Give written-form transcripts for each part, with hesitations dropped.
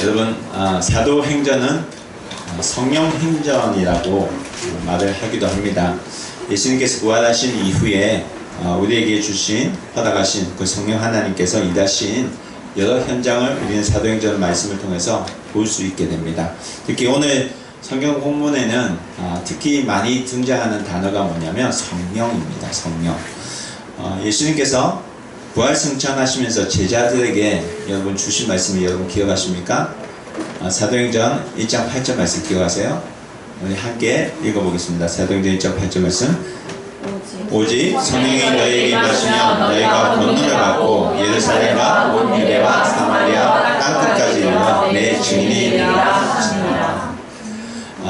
여러분, 사도행전은 성령행전이라고 말을 하기도 합니다. 예수님께서 부활하신 이후에 우리에게 주신, 허락하신 그 성령 하나님께서 일하신 여러 현장을 우리는 사도행전 말씀을 통해서 볼 수 있게 됩니다. 특히 오늘 성경 본문에는 특히 많이 등장하는 단어가 뭐냐면 성령입니다. 성령. 예수님께서 부활 승천하시면서 제자들에게 여러분 주신 말씀을 여러분 기억하십니까? 사도행전 1장 8절 말씀 기억하세요? 우리 함께 읽어보겠습니다. 사도행전 1장 8절 말씀. 오직 성령이 너희에게 임하시면 너희가 권능을 받고 예루살렘과 온 유대와 사마리아 땅끝까지 이르러 내 증인이 되리라.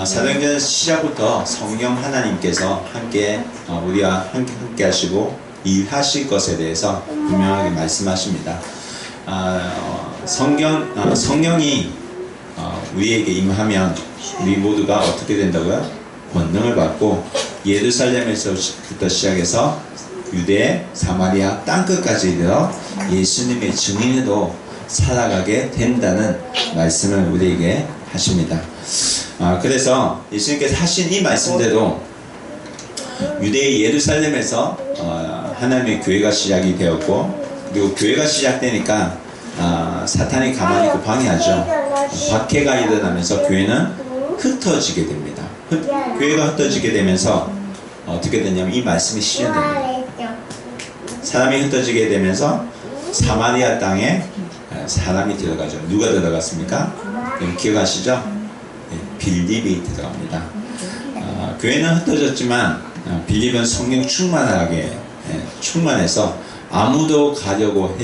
사도행전 시작부터 성령 하나님께서 함께 우리와 함께 하시고 일하실 것에 대해서 분명하게 말씀하십니다. 성령이 우리에게 임하면 우리 모두가 어떻게 된다고요? 권능을 받고 예루살렘에서부터 시작해서 유대, 사마리아 땅끝까지 이르러 예수님의 증인으로 살아가게 된다는 말씀을 우리에게 하십니다. 그래서 예수님께서 하신 이 말씀대로 유대의 예루살렘에서 하나님의 교회가 시작이 되었고, 그리고 교회가 시작되니까 사탄이 가만히 있고 방해하죠. 박해가 일어나면서 교회는 흩어지게 됩니다. 교회가 흩어지게 되면서 어떻게 되냐면 이 말씀이 실현됩니다. 사람이 흩어지게 되면서 사마리아 땅에 사람이 들어가죠. 누가 들어갔습니까? 기억하시죠? 빌립이 들어갑니다. 교회는 흩어졌지만 빌립은 성령 충만해서 아무도 가려고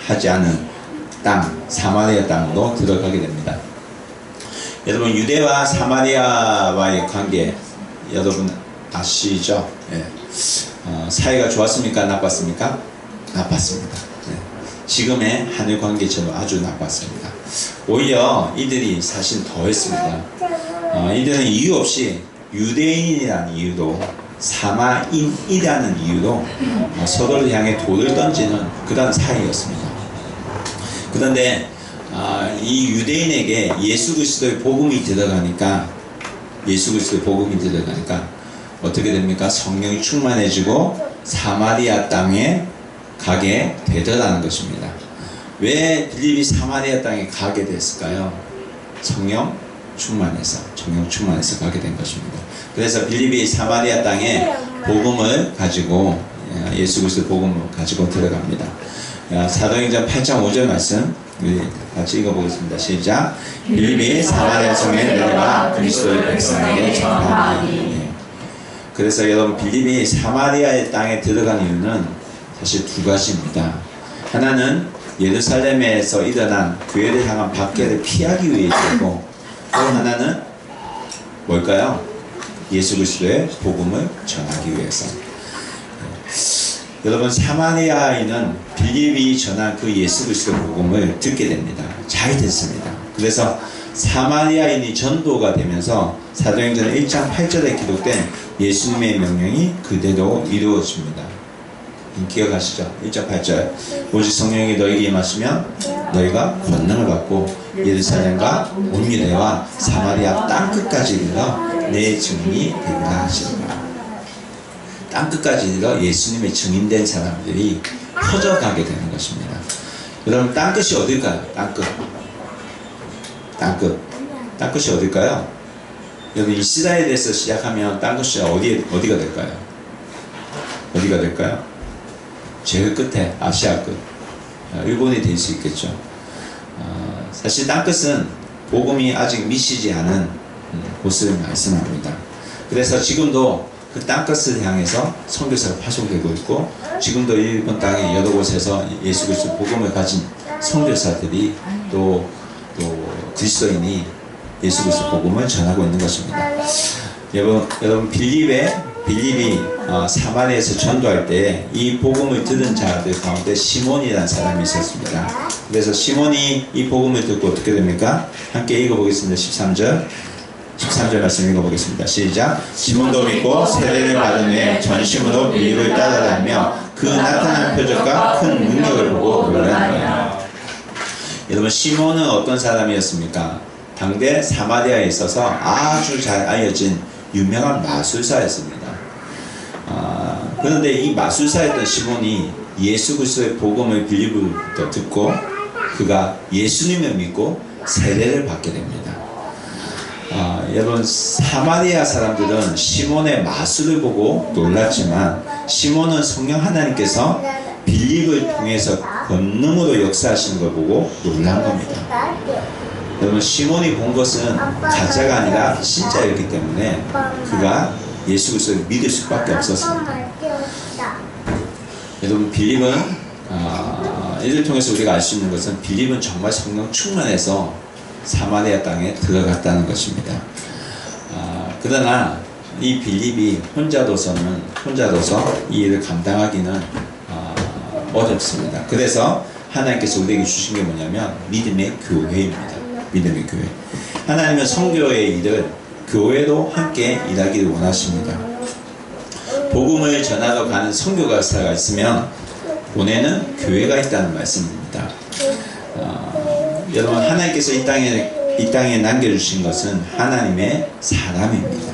하지 않은 땅, 사마리아 땅으로 들어가게 됩니다. 여러분, 유대와 사마리아와의 관계 여러분 아시죠? 사이가 좋았습니까? 나빴습니까? 나빴습니다. 지금의 한일 관계처럼 아주 나빴습니다. 오히려 이들이 사실 더했습니다. 이들은 이유 없이 유대인이라는 이유로 사마인이라는 이유로 서로를 향해 돌을 던지는 그런 사이였습니다. 그런데 이 유대인에게 예수 그리스도의 복음이 들어가니까 어떻게 됩니까? 성령이 충만해지고 사마리아 땅에 가게 되더라는 것입니다. 왜 빌립이 사마리아 땅에 가게 됐을까요? 성령 충만해서 가게 된 것입니다. 그래서 빌립이 사마리아 땅에 복음을 가지고 예수 그리스도 복음을 가지고 들어갑니다. 사도행전 8장 5절 말씀 우리 같이 읽어보겠습니다. 시작. 빌립이 사마리아 성에 내려가 그리스도의 백성에게 전하니. 그래서 여러분, 빌립이 사마리아의 땅에 들어간 이유는 사실 두 가지입니다. 하나는 예루살렘에서 일어난 교회를 향한 박해를 피하기 위해서고, 또 하나는 뭘까요? 예수 그리스도의 복음을 전하기 위해서. 여러분, 사마리아인은 빌립이 전한 그 예수 그리스도의 복음을 듣게 됩니다. 잘 듣습니다. 그래서 사마리아인이 전도가 되면서 사도행전 1장 8절에 기록된 예수님의 명령이 그대로 이루어집니다. 기억하시죠? 1장 8절. 오직 성령이 너희에게 임하시면 너희가 권능을 받고 예루살렘과 온 유대와 사마리아 땅끝까지 이르러 내 증인이 되리라 하시니라. 땅끝까지 이르러 예수님의 증인된 사람들이 퍼져가게 되는 것입니다. 여러분, 땅끝이 어딜까요? 땅끝이 어딜까요? 여러분, 이스라엘에서 시작하면 땅끝이 어디가 될까요? 어디가 될까요? 제일 끝에 아시아 끝, 일본이 될 수 있겠죠. 사실 땅끝은 복음이 아직 미치지 않은 곳을 말씀합니다. 그래서 지금도 그 땅끝을 향해서 선교사가 파송되고 있고, 지금도 일본 땅의 여러 곳에서 예수 그리스도 복음을 가진 선교사들이 또 그리스도인이 예수 그리스도 복음을 전하고 있는 것입니다. 여러분, 빌립이 사마리아에서 전도할 때 이 복음을 들은 자들 가운데 시몬이라는 사람이 있었습니다. 그래서 시몬이 이 복음을 듣고 어떻게 됩니까? 함께 읽어보겠습니다. 13절 말씀 읽어보겠습니다. 시작. 시몬도 믿고 세례를 받은 후에 전심으로 빌립을 따라다니며 그 나타난 표적과 큰 능력을 보고 놀라는 거예요. 여러분 시몬은 어떤 사람이었습니까? 당대 사마리아에 있어서 아주 잘 알려진 유명한 마술사였습니다. 그런데 이 마술사였던 시몬이 예수 그리스도의 복음을 빌립으로부터 듣고 그가 예수님을 믿고 세례를 받게 됩니다. 여러분 사마리아 사람들은 시몬의 마술을 보고 놀랐지만 시몬은 성령 하나님께서 빌립을 통해서 권능으로 역사하시는 걸 보고 놀란 겁니다. 여러분 시몬이 본 것은 가짜가 아니라 진짜였기 때문에 그가 예수 그리스도를 믿을 수밖에 없었습니다. 여러분 빌립은 이를 통해서 우리가 알 수 있는 것은 빌립은 정말 성령 충만해서 사마리아 땅에 들어갔다는 것입니다. 그러나 이 빌립이 혼자로서 이 일을 감당하기는 어렵습니다. 그래서 하나님께서 우리에게 주신 게 뭐냐면 믿음의 교회입니다. 믿음의 교회. 하나님은 성교의 일을 교회로 함께 일하기를 원하십니다. 복음을 전하러 가는 선교사가 있으면 보내는 교회가 있다는 말씀입니다. 여러분 하나님께서 이 땅에 남겨주신 것은 하나님의 사람입니다.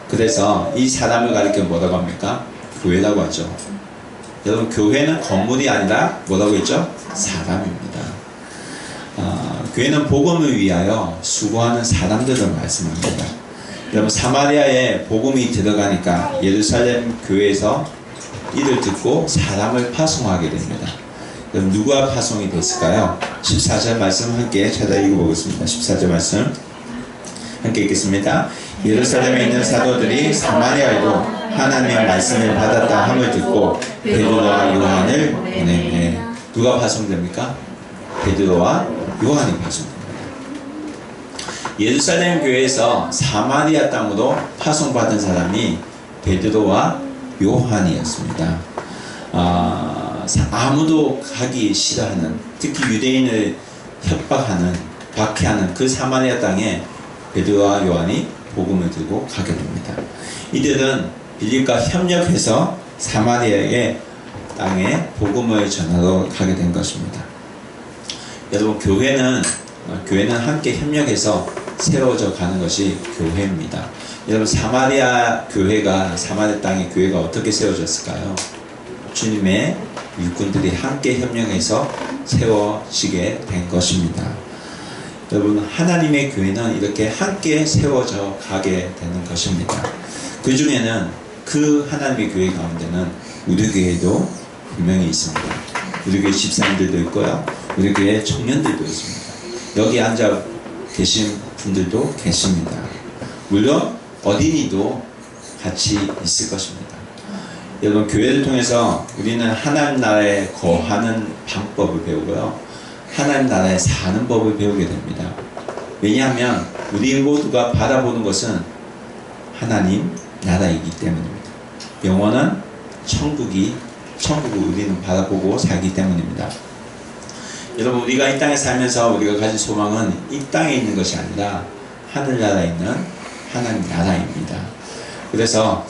그래서 이 사람을 가리켜 뭐라고 합니까? 교회라고 하죠. 여러분 교회는 건물이 아니라 뭐라고 했죠? 사람입니다. 교회는 복음을 위하여 수고하는 사람들을 말씀합니다. 여러분 사마리아에 복음이 들어가니까 예루살렘 교회에서 이를 듣고 사람을 파송하게 됩니다. 그럼 누가 파송이 됐을까요? 14절 말씀 함께 찾아 읽어보겠습니다. 14절 말씀 함께 읽겠습니다. 예루살렘에 있는 사도들이 사마리아에도 하나님의 말씀을 받았다 함을 듣고 베드로와 요한을 보내매. 누가 파송됩니까? 베드로와 요한이 파송됩니다. 예루살렘 교회에서 사마리아 땅으로 파송받은 사람이 베드로와 요한이었습니다. 아무도 가기 싫어하는, 특히 유대인을 협박하는, 박해하는 그 사마리아 땅에 베드로와 요한이 복음을 들고 가게 됩니다. 이들은 빌립과 협력해서 사마리아의 땅에 복음을 전하러 가게 된 것입니다. 여러분 교회는 함께 협력해서 세워져 가는 것이 교회입니다. 여러분 사마리아 땅의 교회가 어떻게 세워졌을까요? 주님의 일꾼들이 함께 협력해서 세워지게 된 것입니다. 여러분 하나님의 교회는 이렇게 함께 세워져 가게 되는 것입니다. 그 중에는 그 하나님의 교회 가운데는 우리 교회도 분명히 있습니다. 우리 교회 집사님들도 있고요. 우리 교회 청년들도 있습니다. 여기 앉아 계신 분들도 계십니다. 물론 어린이도 같이 있을 것입니다. 여러분 교회를 통해서 우리는 하나님 나라에 거하는 방법을 배우고요. 하나님 나라에 사는 법을 배우게 됩니다. 왜냐하면 우리 모두가 바라보는 것은 하나님 나라이기 때문입니다. 영원한 천국을 우리는 바라보고 살기 때문입니다. 여러분 우리가 이 땅에 살면서 우리가 가진 소망은 이 땅에 있는 것이 아니라 하늘나라에 있는 하나님 나라입니다. 그래서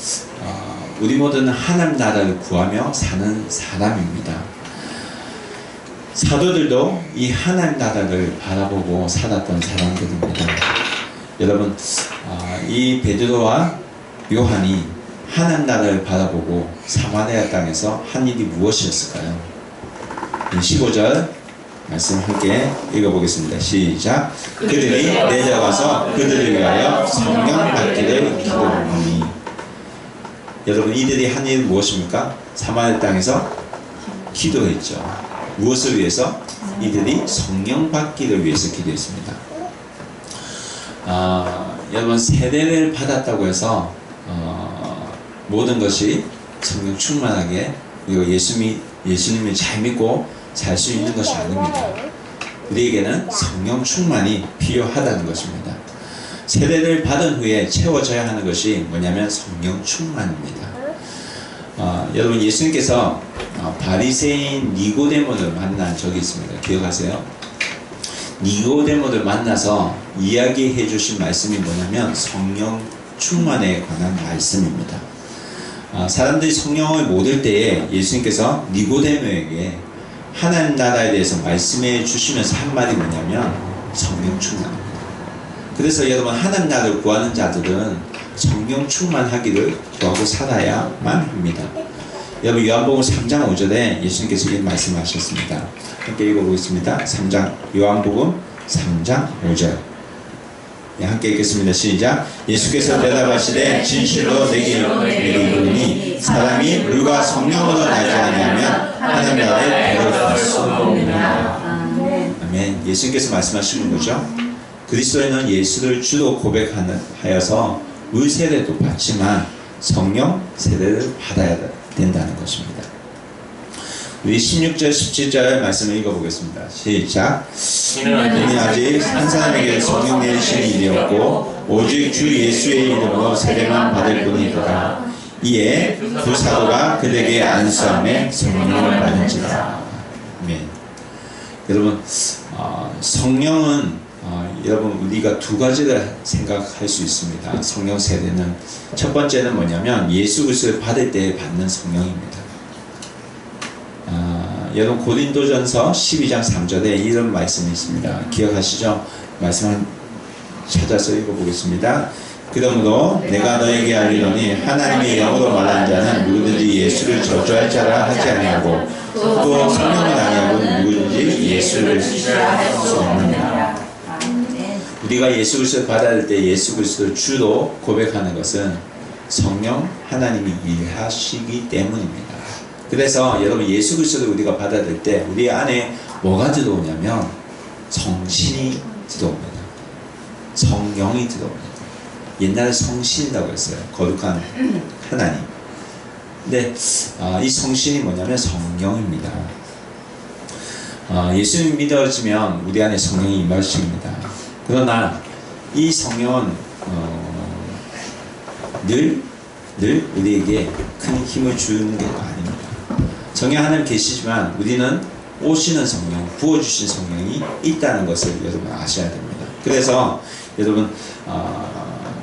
우리 모두는 하나님 나라를 구하며 사는 사람입니다. 사도들도 이 하나님 나라를 바라보고 살았던 사람들입니다. 여러분 이 베드로와 요한이 하나님 나라를 바라보고 사마리아 땅에서 한 일이 무엇이었을까요? 15절 말씀 함께 읽어보겠습니다. 시작. 그들이 내려가서 그들을 위하여 성령 받기를 기도하니. 여러분 이들이 한 일은 무엇입니까? 사마리아 땅에서 기도했죠. 무엇을 위해서? 이들이 성령 받기를 위해서 기도했습니다. 여러분 세례를 받았다고 해서 모든 것이 성령 충만하게 그리고 예수님을 잘 믿고 살 수 있는 것이 아닙니다. 우리에게는 성령 충만이 필요하다는 것입니다. 세례를 받은 후에 채워져야 하는 것이 뭐냐면 성령 충만입니다. 여러분 예수님께서 바리새인 니고데모를 만난 적이 있습니다. 기억하세요? 니고데모를 만나서 이야기해 주신 말씀이 뭐냐면 성령 충만에 관한 말씀입니다. 사람들이 성령을 못 얻을 때에 예수님께서 니고데모에게 하나님 나라에 대해서 말씀해 주시면서 한 말이 뭐냐면 성령 충만입니다. 그래서 여러분 하나님 나라를 구하는 자들은 성령 충만하기를 구하고 살아야만 합니다. 여러분 요한복음 3장 5절에 예수님께서 이렇게 말씀하셨습니다. 함께 읽어보겠습니다. 3장 요한복음 3장 5절 함께 읽겠습니다. 시작. 예수께서 대답하시되 진실로 내게 이르노니 사람이 물과 성령으로 나지 아니하면 하나님 나라에 들어갈 수 없느니라. 아멘. 예수님께서 말씀하시는 거죠. 그리스도인은 예수를 주로 고백하여서 물 세례도 받지만 성령 세례를 받아야 된다는 것입니다. 우리 16절 17절 말씀을 읽어보겠습니다. 시작. 이는 아직 한 사람에게 성령 내리시는 일이 없고 오직 주 예수의 이름으로 세례만 받을 뿐이더라. 이에 두 사도가 그에게 안수함에 성령을 받은지라. 아멘. 여러분 성령은 여러분 우리가 두 가지를 생각할 수 있습니다. 성령 세례는 첫 번째는 뭐냐면 예수 그리스도를 받을 때 받는 성령입니다. 여러분 고린도전서 12장 3절에 이런 말씀이 있습니다. 기억하시죠? 말씀 찾아서 읽어보겠습니다. 그러므로 내가 너에게 알리노니 하나님의 영으로 말하는 자는 누구든지 예수를 저주할 자라 하지 아니하고 또 성령은 아니하고 누구든지 예수를 할 수 없느니라. 우리가 예수 그리스도를 받아들일 때 예수 그리스도를 주로 고백하는 것은 성령 하나님이 일하시기 때문입니다. 그래서 여러분 예수 그리스도를 우리가 받아들일 때 우리 안에 뭐가 들어오냐면 성신이 들어옵니다. 성령이 들어옵니다. 옛날에 성신이라고 했어요. 거룩한 하나님. 근데 이 성신이 뭐냐면 성령입니다. 예수님 믿어지면 우리 안에 성령이 임하십니다. 그러나 이 성령은 늘 우리에게 큰 힘을 주는 게 아닙니다. 성령 하나님 계시지만 우리는 오시는 성령, 부어주신 성령이 있다는 것을 여러분 아셔야 됩니다. 그래서 여러분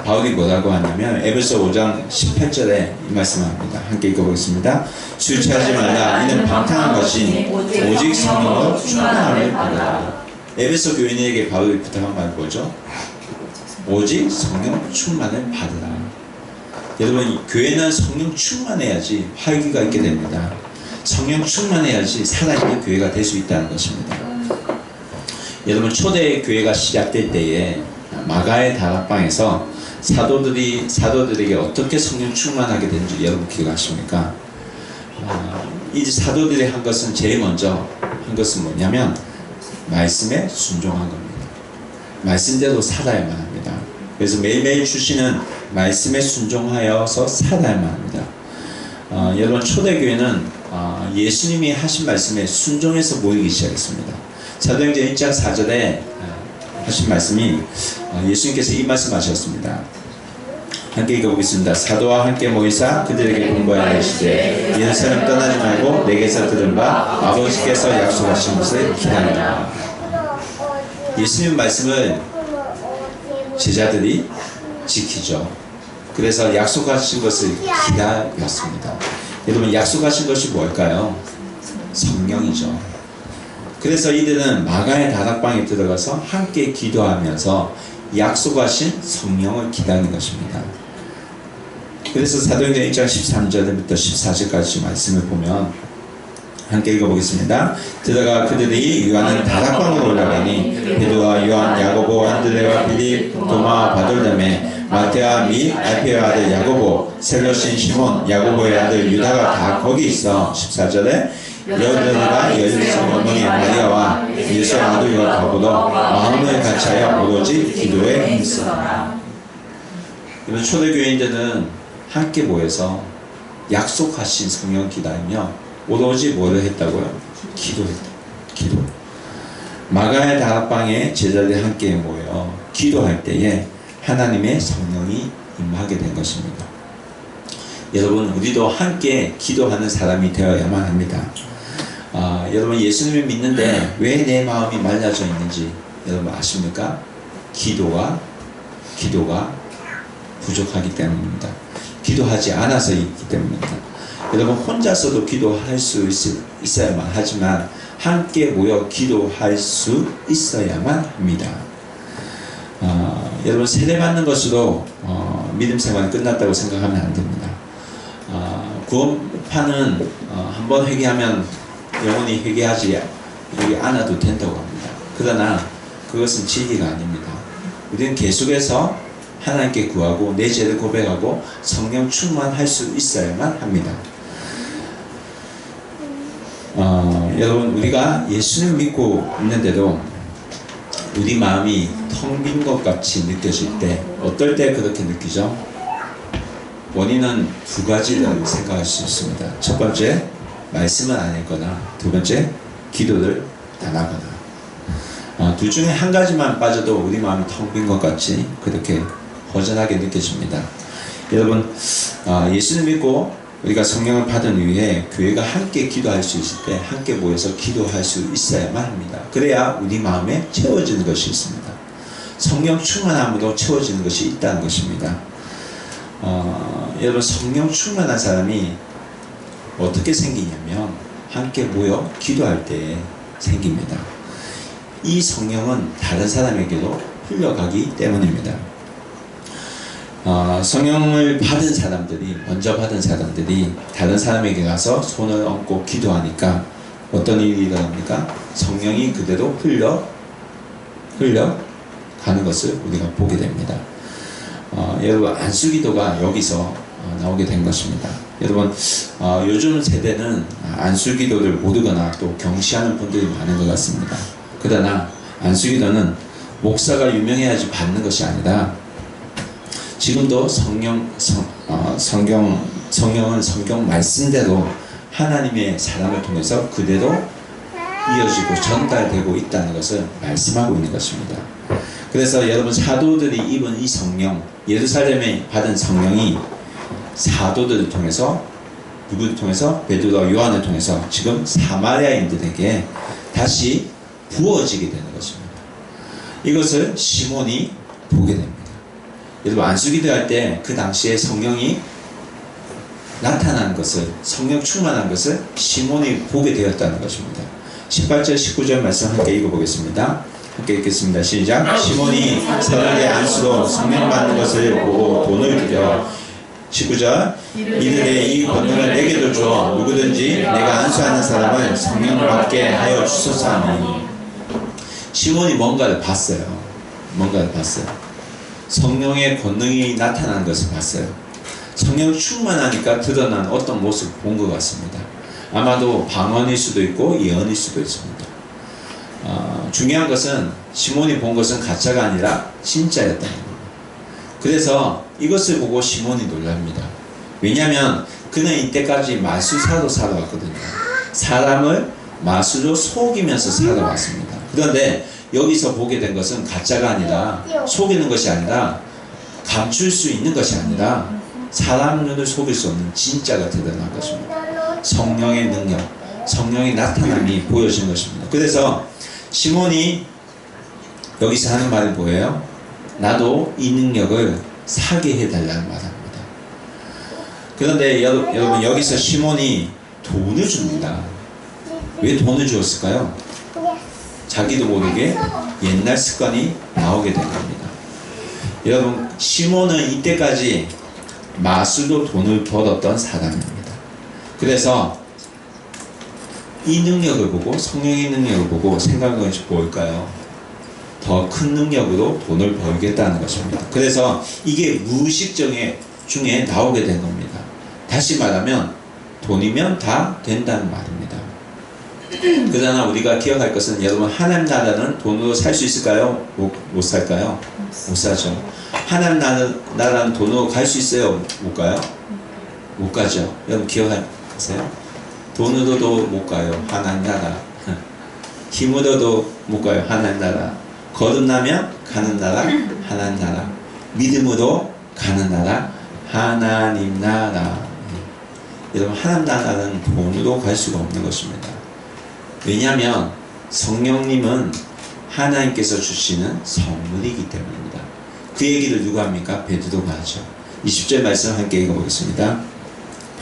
바울이 뭐라고 하냐면 에베소 5장 18절에 이 말씀을 합니다. 함께 읽어보겠습니다. 술 취하지 말라. 이는 방탕한 것이 오직 성령으로 충만함을 받으라. 에베소 교인에게 바울이 부탁한 말 뭐죠? 오직 성령 충만을 받으라. 여러분 교회는 성령 충만해야지 활기가 있게 됩니다. 성령 충만해야지 살아있는 교회가 될 수 있다는 것입니다. 여러분 초대 교회가 시작될 때에 마가의 다락방에서 사도들에게 어떻게 성령 충만하게 되는지 여러분 기억하십니까? 이 사도들이 한 것은 제일 먼저 한 것은 뭐냐면 말씀에 순종한 겁니다. 말씀대로 살아야만 합니다. 그래서 매일매일 주시는 말씀에 순종하여서 살아야만 합니다. 여러분 초대교회는 예수님이 하신 말씀에 순종해서 모이기 시작했습니다. 사도행전 1장 4절에 하신 말씀이 예수님께서 이 말씀하셨습니다. 함께 읽어보겠습니다. 사도와 함께 모이사 그들에게 공부하여 이르시되 예루살렘 떠나지 말고 내게서 들은 바 아버지께서 약속하신 것을 기다리라. 예수님 말씀을 제자들이 지키죠. 그래서 약속하신 것을 기다렸습니다. 여러분 약속하신 것이 뭘까요? 성령이죠. 그래서 이들은 마가의 다락방에 들어가서 함께 기도하면서 약속하신 성령을 기다리는 것입니다. 그래서 사도행전 1장 13절부터 14절까지 말씀을 보면 함께 읽어보겠습니다. 들어가 그들이 요한은 다락방으로 올라가니 베드로와 요한, 야고보, 안드레와 빌립, 도마와 바돌다메, 마테아 및 알페의 아들 야고보, 셀로신 시몬, 야고보의 아들 유다가 다 거기 있어. 14절에 여자들과 예수의 어머니 마리아와 예수의 아들과 더불어 마음을 같이하여 오로지 기도에 힘쓰더라. 이번 초대교인들은 함께 모여서 약속하신 성령 기다리며 오로지 뭐를 했다고요? 기도했다. 기도. 마가의 다락방에 제자들이 함께 모여 기도할 때에 하나님의 성령이 임하게 된 것입니다. 여러분 우리도 함께 기도하는 사람이 되어야만 합니다. 여러분 예수님을 믿는데 왜 내 마음이 말라져 있는지 여러분 아십니까? 기도가 부족하기 때문입니다. 기도하지 않아서 있기 때문입니다. 여러분 혼자서도 기도할 수 있어야만 하지만 함께 모여 기도할 수 있어야만 합니다. 여러분 세례받는 것으로 믿음 생활이 끝났다고 생각하면 안 됩니다. 구원파는 한번 회개하면 영원히 회개하지 않아도 된다고 합니다. 그러나 그것은 진리가 아닙니다. 우리는 계속해서 하나님께 구하고 내 죄를 고백하고 성령 충만할 수 있어야만 합니다. 여러분 우리가 예수를 믿고 있는데도 우리 마음이 텅 빈 것 같이 느껴질 때 어떨 때 그렇게 느끼죠? 원인은 두 가지를 생각할 수 있습니다. 첫 번째, 말씀을 안 읽거나, 두 번째, 기도를 안 하거나. 둘 중에 한 가지만 빠져도 우리 마음이 텅 빈 것 같이 그렇게 허전하게 느껴집니다. 여러분 예수를 믿고 우리가 성령을 받은 이후에 교회가 함께 기도할 수 있을 때 함께 모여서 기도할 수 있어야만 합니다. 그래야 우리 마음에 채워지는 것이 있습니다. 성령 충만함으로 채워지는 것이 있다는 것입니다. 여러분 성령 충만한 사람이 어떻게 생기냐면 함께 모여 기도할 때 생깁니다. 이 성령은 다른 사람에게도 흘러가기 때문입니다. 성령을 받은 사람들이, 먼저 받은 사람들이 다른 사람에게 가서 손을 얹고 기도하니까 어떤 일이 일어납니까? 성령이 그대로 흘러가는 것을 우리가 보게 됩니다. 여러분 안수기도가 여기서 나오게 된 것입니다. 여러분 요즘 세대는 안수기도를 모르거나 또 경시하는 분들이 많은 것 같습니다. 그러나 안수기도는 목사가 유명해야지 받는 것이 아니라 지금도 성령은 성경 말씀대로 하나님의 사람을 통해서 그대로 이어지고 전달되고 있다는 것을 말씀하고 있는 것입니다. 그래서 여러분 사도들이 입은 이 성령, 예루살렘에 받은 성령이 사도들을 통해서 누구를 통해서? 베드로와 요한을 통해서 지금 사마리아인들에게 다시 부어지게 되는 것입니다. 이것을 시몬이 보게 됩니다. 여러분 안수기도 할 때 그 당시에 성령이 나타나는 것을, 성령 충만한 것을 시몬이 보게 되었다는 것입니다. 18절 19절 말씀 함께 읽어보겠습니다. 함께 읽겠습니다. 시작. 시몬이 새벽에 안수로 성령 받는 것을 보고 돈을 들여 19절 이들의 이 권능을 내게도 줘 누구든지 내가 안수하는 사람을 성령 받게 하여 주소서 하니. 시몬이 뭔가를 봤어요. 성령의 권능이 나타나는 것을 봤어요. 성령 충만하니까 드러난 어떤 모습을 본 것 같습니다. 아마도 방언일 수도 있고 예언일 수도 있습니다. 중요한 것은 시몬이 본 것은 가짜가 아니라 진짜였다는 겁니다. 그래서 이것을 보고 시몬이 놀랍니다. 왜냐하면 그는 이때까지 마술사로 살아왔거든요. 사람을 마술로 속이면서 살아왔습니다. 그런데 여기서 보게 된 것은 가짜가 아니라, 속이는 것이 아니라, 감출 수 있는 것이 아니라 사람 눈을 속일 수 없는 진짜가 드러난 것입니다. 성령의 능력, 성령의 나타남이 보여진 것입니다. 그래서 시몬이 여기서 하는 말이 뭐예요? 나도 이 능력을 사게 해달라는 말입니다. 그런데 여러분 여기서 시몬이 돈을 줍니다. 왜 돈을 주었을까요? 자기도 모르게 옛날 습관이 나오게 된 겁니다. 여러분 시몬은 이때까지 마술로 돈을 벌었던 사람입니다. 그래서 이 능력을 보고, 성령의 능력을 보고 생각한 것이 뭘까요? 더 큰 능력으로 돈을 벌겠다는 것입니다. 그래서 이게 무의식 중에 나오게 된 겁니다. 다시 말하면 돈이면 다 된다는 말입니다. 그러나 우리가 기억할 것은, 여러분 하나님 나라는 돈으로 살 수 있을까요? 못 살까요? 못 사죠. 하나님 나라는 돈으로 갈 수 있어요? 못 가요? 못 가죠. 여러분 기억하세요? 돈으로도 못 가요. 하나님 나라. 힘으로도 못 가요. 하나님 나라. 거듭나면 가는 나라. 하나님 나라. 믿음으로 가는 나라. 하나님 나라. 여러분 하나님 나라는 돈으로 갈 수가 없는 것입니다. 왜냐하면 성령님은 하나님께서 주시는 선물이기 때문입니다. 그 얘기를 누가 합니까? 베드로가 하죠. 20절 말씀 함께 읽어보겠습니다.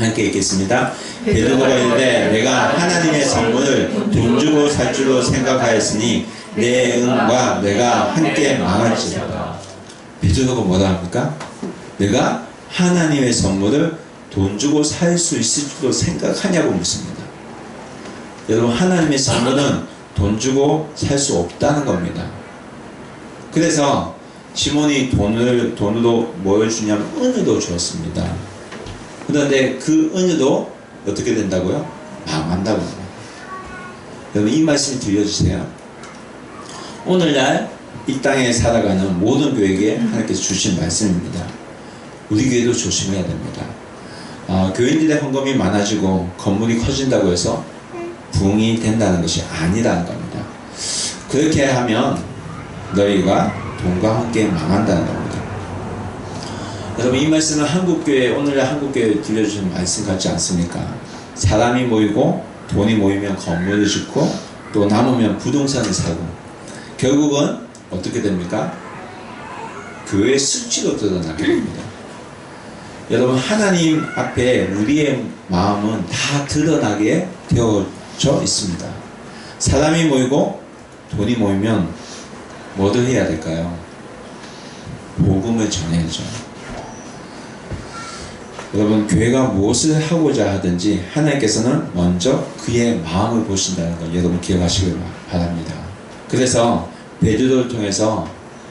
함께 읽겠습니다. 베드로가 이르되 내가 하나님의 선물을 돈 주고 살 줄로 생각하였으니 내 은과 내가 함께 망할지어다. 베드로가 뭐라 합니까? 내가 하나님의 선물을 돈 주고 살 수 있을 줄로 생각하냐고 묻습니다. 여러분, 하나님의 선물은 돈 주고 살 수 없다는 겁니다. 그래서 시몬이 돈으로 뭘 주냐면 은으로 주었습니다. 그런데 그 은으로 어떻게 된다고요? 망한다고 합니다. 여러분, 이 말씀 들려주세요. 오늘날 이 땅에 살아가는 모든 교회에게 하나님께서 주신 말씀입니다. 우리 교회도 조심해야 됩니다. 교인들의 헌금이 많아지고 건물이 커진다고 해서 부흥이 된다는 것이 아니라는 겁니다. 그렇게 하면 너희가 돈과 함께 망한다는 겁니다. 여러분, 이 말씀은 한국교회, 오늘날 한국교회 들려주신 말씀 같지 않습니까? 사람이 모이고 돈이 모이면 건물을 짓고 또 남으면 부동산을 사고 결국은 어떻게 됩니까? 교회의 수치로 드러나게 됩니다. 여러분, 하나님 앞에 우리의 마음은 다 드러나게 되어져 있습니다. 사람이 모이고 돈이 모이면 뭐를 해야 될까요? 복음을 전해야죠. 여러분, 교회가 무엇을 하고자 하든지 하나님께서는 먼저 그의 마음을 보신다는 걸 여러분 기억하시길 바랍니다. 그래서 베드로를 통해서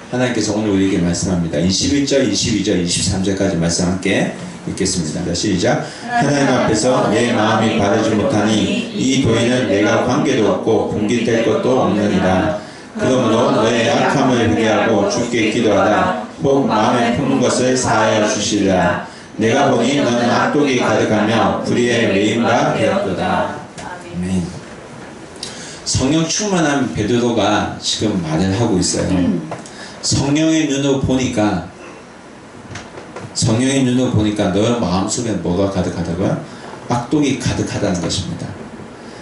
하나님께서 오늘 우리에게 말씀합니다. 21절, 22절, 23절까지 말씀 함께 읽겠습니다. 시작. 하나님 앞에서 내 마음이 바르지 못하니 이 도에는 내가 관계도 없고 분깃될 것도 없느니라. 그러므로 너의 악함을 회개하고 주께 기도하라. 혹 마음에 품는 것을 사하여 주시리라. 내가 보니 너는 악독이 가득하며 불의에 매인 바 되었도다. 아멘. 성령 충만한 베드로가 지금 말을 하고 있어요. 성령의 눈으로 보니까 너의 마음속에 뭐가 가득하다고요? 악독이 가득하다는 것입니다.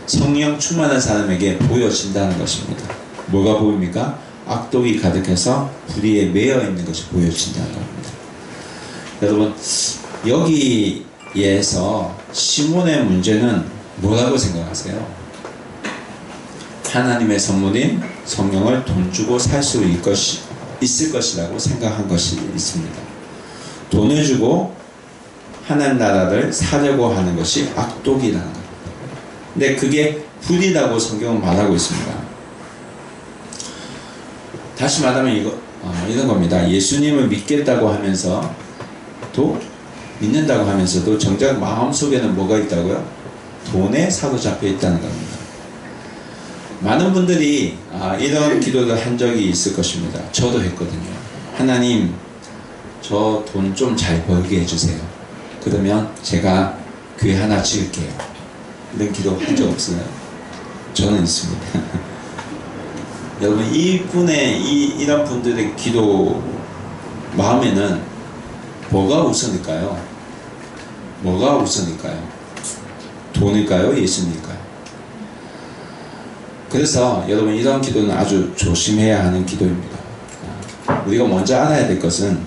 성령 충만한 사람에게 보여진다는 것입니다. 뭐가 보입니까? 악독이 가득해서 불의에 매여 있는 것이 보여진다는 겁니다. 여러분, 여기에서 시몬의 문제는 뭐라고 생각하세요? 하나님의 선물인 성령을 돈 주고 살 수 있을 것이라고 생각한 것이 있습니다. 돈을 주고 하나님 나라를 사려고 하는 것이 악독이라는 겁니다. 근데 그게 불이라고 성경은 말하고 있습니다. 다시 말하면 이런 겁니다. 예수님을 믿겠다고 믿는다고 하면서도 정작 마음속에는 뭐가 있다고요? 돈에 사로잡혀 있다는 겁니다. 많은 분들이 이런 기도를 한 적이 있을 것입니다. 저도 했거든요. 하나님, 저 돈 좀 잘 벌게 해주세요. 그러면 제가 교회 하나 지을게요. 이런 기도 한 적 없어요? 저는 있습니다. 여러분, 이런 분들의 기도 마음에는 뭐가 우선일까요? 돈일까요? 예수님일까요? 그래서 여러분, 이런 기도는 아주 조심해야 하는 기도입니다. 우리가 먼저 알아야 될 것은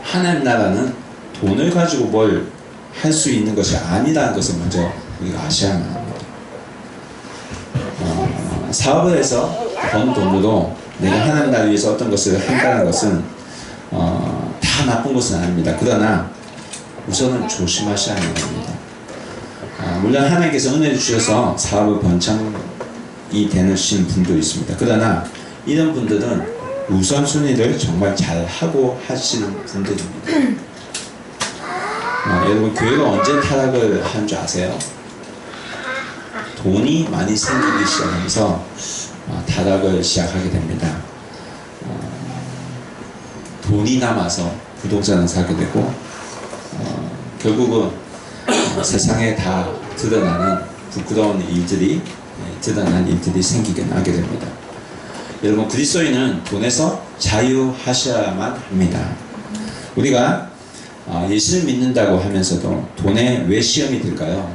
하나님 나라는 돈을 가지고 뭘 할 수 있는 것이 아니라는 것을 먼저 우리가 아셔야만 합니다. 사업을 해서 번 돈으로 내가 하나님 나라를 위해서 어떤 것을 한다는 것은 다 나쁜 것은 아닙니다. 그러나 우선은 조심하셔야 하는 겁니다. 물론 하나님께서 은혜를 주셔서 사업을 번창이 되신 분도 있습니다. 그러나 이런 분들은 우선순위를 정말 잘 하고 하시는 분들입니다. 여러분, 교회가 언제 타락을 한 줄 아세요? 돈이 많이 생기기 시작하면서 타락을 시작하게 됩니다. 돈이 남아서 부동산을 사게 되고 결국은 세상에 다 드러나는 부끄러운 일들이 생기게 나게 됩니다. 여러분, 그리스도인은 돈에서 자유하셔야만 합니다. 우리가 예수를 믿는다고 하면서도 돈에 왜 시험이 들까요?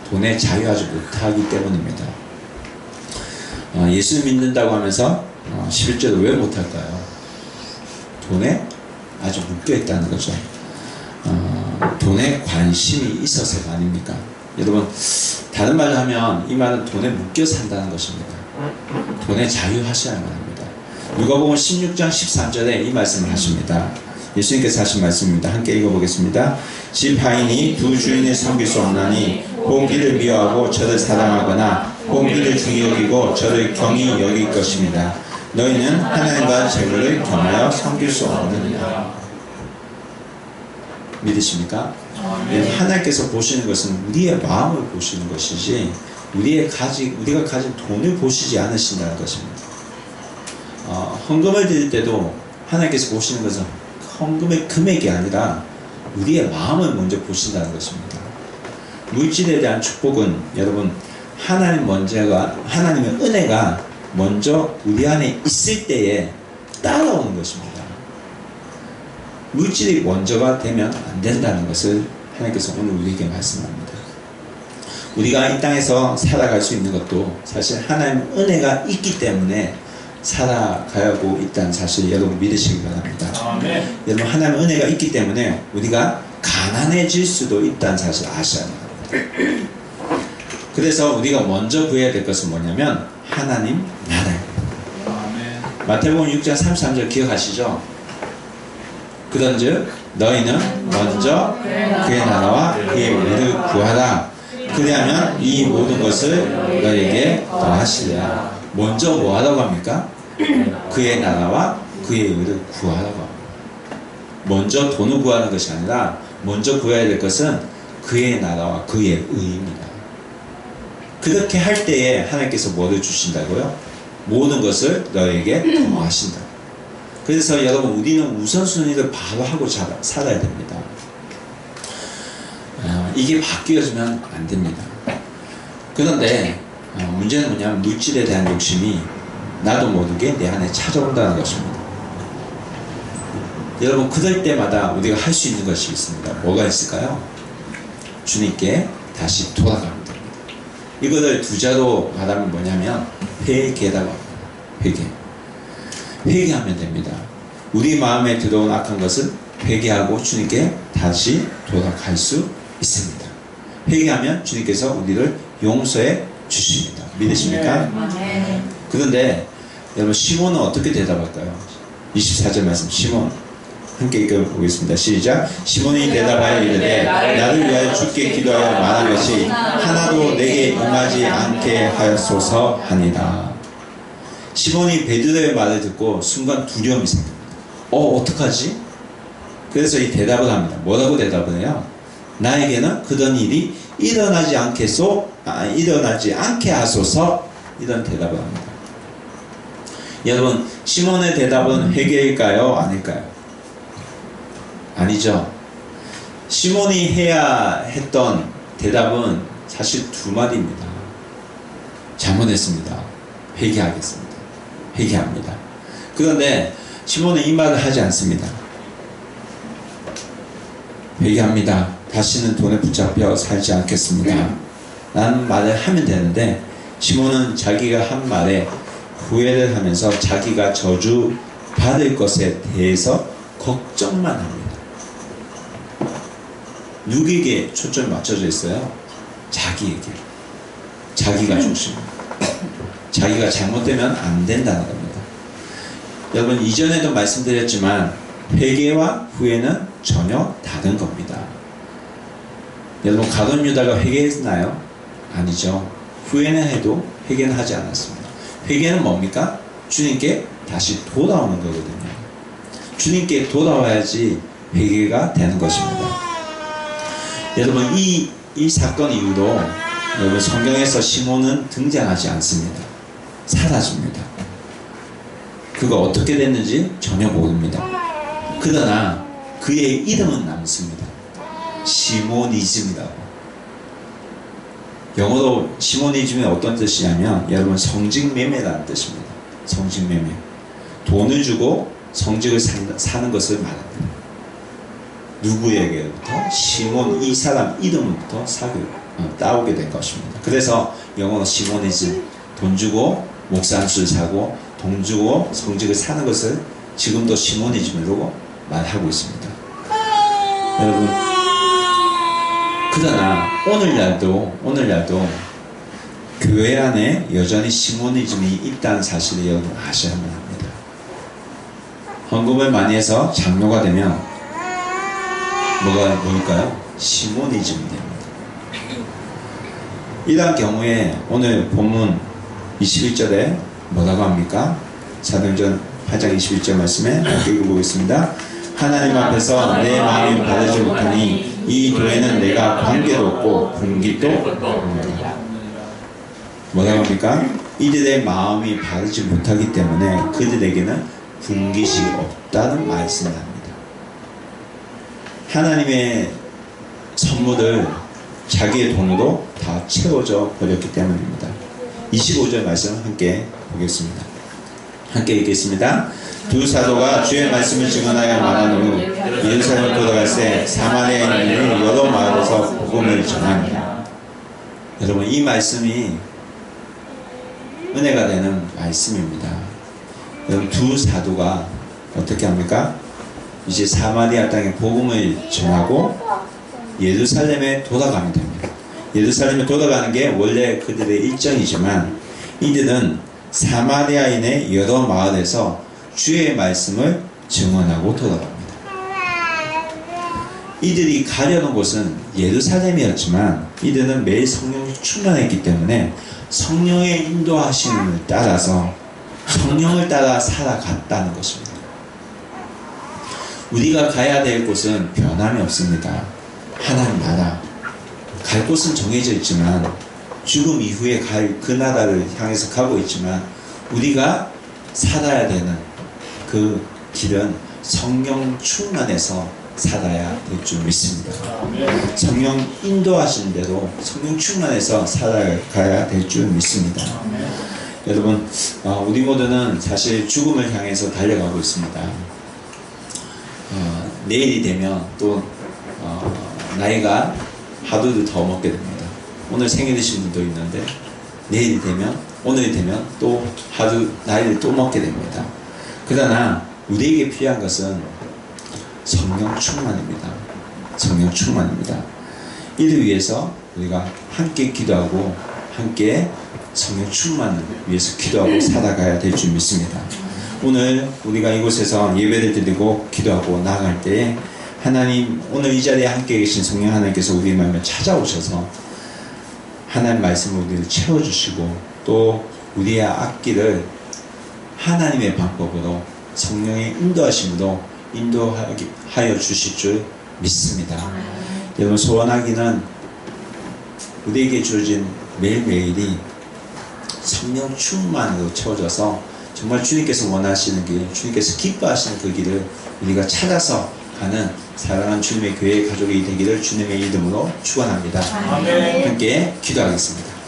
돈에 자유하지 못하기 때문입니다. 예수를 믿는다고 하면서 11절을 왜 못할까요? 돈에 아주 묶여 있다는 거죠. 돈에 관심이 있어서가 아닙니까? 여러분, 다른 말로 하면 이 말은 돈에 묶여 산다는 것입니다. 돈에 자유하셔야만 합니다. 누가복음 16장 13절에 이 말씀을 하십니다. 예수님께서 하신 말씀입니다. 함께 읽어보겠습니다. 집 하인이 두 주인을 섬길 수 없나니 본기를 미워하고 저를 사랑하거나 본기를 중히 여기고 저를 경히 여길 것입니다. 너희는 하나님과 재물을 겸하여 섬길 수 없느니라. 믿으십니까? 하나님께서 보시는 것은 우리의 마음을 보시는 것이지 우리가 가진 돈을 보시지 않으신다는 것입니다. 헌금을 드릴 때도 하나님께서 보시는 것은 헌금의 금액이 아니라 우리의 마음을 먼저 보신다는 것입니다. 물질에 대한 축복은 여러분 하나님의 은혜가 먼저 우리 안에 있을 때에 따라오는 것입니다. 물질이 먼저가 되면 안 된다는 것을 하나님께서 오늘 우리에게 말씀합니다. 우리가 이 땅에서 살아갈 수 있는 것도 사실 하나님의 은혜가 있기 때문에 살아가고 있다는 사실 여러분 믿으시기 바랍니다. 아멘. 여러분 하나님의 은혜가 있기 때문에 우리가 가난해질 수도 있다는 사실 아셔야 합니다. 그래서 우리가 먼저 구해야 될 것은 뭐냐면 하나님 나라입니다. 아멘. 마태복음 6장 33절 기억하시죠? 그런즉 너희는 먼저 그의 나라와 그의 의를 구하라. 그리하면 이 모든 것을 너희에게 더하시리라. 먼저 뭐 하라고 합니까? 그의 나라와 그의 의를 구하라고 합니다. 먼저 돈을 구하는 것이 아니라 먼저 구해야 될 것은 그의 나라와 그의 의입니다. 그렇게 할 때에 하나님께서 뭐를 주신다고요? 모든 것을 너에게 더하신다. 그래서 여러분 우리는 우선순위를 바로 하고 살아야 됩니다. 이게 바뀌어지면 안 됩니다. 그런데 문제는 뭐냐면 물질에 대한 욕심이 나도 모르게 내 안에 찾아온다는 것입니다. 여러분 그럴 때마다 우리가 할 수 있는 것이 있습니다. 뭐가 있을까요? 주님께 다시 돌아가면 됩니다. 이거를 두 자로 말하면 뭐냐면 회개라고 합니다. 회개하면 됩니다. 우리 마음에 들어온 악한 것은 회개하고 주님께 다시 돌아갈 수 있습니다. 회개하면 주님께서 우리를 용서해 주십니다. 믿으십니까? 네. 그런데 여러분 시몬은 어떻게 대답할까요? 24절 말씀 시몬 함께 읽어보겠습니다. 시작. 시몬이 대답하여 이르되 나를 위하여 주께 기도하여 말한 것이 하나도 내게 임하지 않게 하였소서 하니라. 시몬이 베드로의 말을 듣고 순간 두려움이 생깁니다. 어떡하지? 그래서 이 대답을 합니다. 뭐라고 대답을 해요? 나에게는 그런 일이 일어나지 않게 하소서. 이런 대답을 합니다. 여러분 시몬의 대답은 회개일까요? 아닐까요? 아니죠. 시몬이 해야 했던 대답은 사실 두 마디입니다. 잘못했습니다. 회개하겠습니다. 회개합니다. 그런데 시몬은 이 말을 하지 않습니다. 회개합니다. 다시는 돈에 붙잡혀 살지 않겠습니다. 라는 말을 하면 되는데 시몬은 자기가 한 말에 후회를 하면서 자기가 저주받을 것에 대해서 걱정만 합니다. 누구에게 초점이 맞춰져 있어요? 자기에게. 자기가 중심입니다. 자기가 잘못되면 안 된다는 겁니다. 여러분 이전에도 말씀드렸지만 회개와 후회는 전혀 다른 겁니다. 여러분 가룟 유다가 회개했나요? 아니죠. 후회는 해도 회개는 하지 않았습니다. 회개는 뭡니까? 주님께 다시 돌아오는 거거든요. 주님께 돌아와야지 회개가 되는 것입니다. 여러분 이 사건 이후로 여러분 성경에서 시몬은 등장하지 않습니다. 사라집니다. 그가 어떻게 됐는지 전혀 모릅니다. 그러나 그의 이름은 남습니다. 시모니즘이라고. 영어로 시모니즘이 어떤 뜻이냐면 여러분 성직매매라는 뜻입니다. 성직매매. 돈을 주고 성직을 사는 것을 말합니다. 누구에게부터? 시몬 이 사람 이름부터 따오게 된 것입니다. 그래서 영어로 시모니즘, 돈 주고 목산수를 사고 돈 주고 성직을 사는 것을 지금도 시모니즘으로 말하고 있습니다. 여러분 그러나 오늘날도 교회 안에 여전히 시모니즘이 있다는 사실을 여러분 아셔야만 합니다. 헌금을 많이 해서 장로가 되면 뭘까요? 시모니즘이 됩니다. 이러한 경우에 오늘 본문 21절에 뭐라고 합니까? 사도행전 8장 21절 말씀에 읽어보겠습니다. 하나님 앞에서 내 마음이 바르지 못하니 이 교회는 내가 관계도 없고 분깃도 없느니라. 뭐라고 합니까? 이들의 마음이 바르지 못하기 때문에 그들에게는 분깃이 없다는 말씀을 합니다. 하나님의 선물을 자기의 돈으로 다 채워져 버렸기 때문입니다. 25절 말씀 함께 보겠습니다. 함께 읽겠습니다. 두 사도가 주의 말씀을 증언하여 말한 후 예루살렘 돌아갈새 사마리아에 있는 여러 마을에서 복음을 전합니다. 여러분, 이 말씀이 은혜가 되는 말씀입니다. 여러분, 두 사도가 어떻게 합니까? 이제 사마리아 땅에 복음을 전하고 예루살렘에 돌아가면 됩니다. 예루살렘에 돌아가는 게 원래 그들의 일정이지만 이들은 사마리아인의 여러 마을에서 주의 말씀을 증언하고 돌아갑니다. 이들이 가려는 곳은 예루살렘이었지만 이들은 매일 성령이 충만했기 때문에 성령의 인도하심을 따라서 성령을 따라 살아갔다는 것입니다. 우리가 가야 될 곳은 변함이 없습니다. 하나님 나라. 갈 곳은 정해져 있지만 죽음 이후에 갈 그 나라를 향해서 가고 있지만 우리가 살아야 되는 그 길은 성령 충만해서 살아야 될 줄 믿습니다. 성령 인도하신 대로 성령 충만해서 살아가야 될 줄 믿습니다. 여러분, 우리 모두는 사실 죽음을 향해서 달려가고 있습니다. 내일이 되면 또 나이가 하루를 더 먹게 됩니다. 오늘 생일이신 분도 있는데 오늘이 되면 또 하루 나이를 또 먹게 됩니다. 그러나 우리에게 필요한 것은 성령 충만입니다. 성령 충만입니다. 이를 위해서 우리가 함께 기도하고 함께 성령 충만을 위해서 기도하고 살아가야 될 줄 믿습니다. 오늘 우리가 이곳에서 예배를 드리고 기도하고 나아갈 때에 하나님, 오늘 이 자리에 함께 계신 성령 하나님께서 우리의 마음을 찾아오셔서 하나님 말씀으로 우리를 채워주시고 또 우리의 앞길을 하나님의 방법으로 성령의 인도하심으로 인도하여 주실 줄 믿습니다. 여러분, 소원하기는 우리에게 주어진 매일매일이 성령 충만으로 채워져서 정말 주님께서 원하시는 길, 주님께서 기뻐하시는 그 길을 우리가 찾아서 가는 사랑하는 주님의 교회 가족이 되기를 주님의 이름으로 축원합니다. 함께 기도하겠습니다.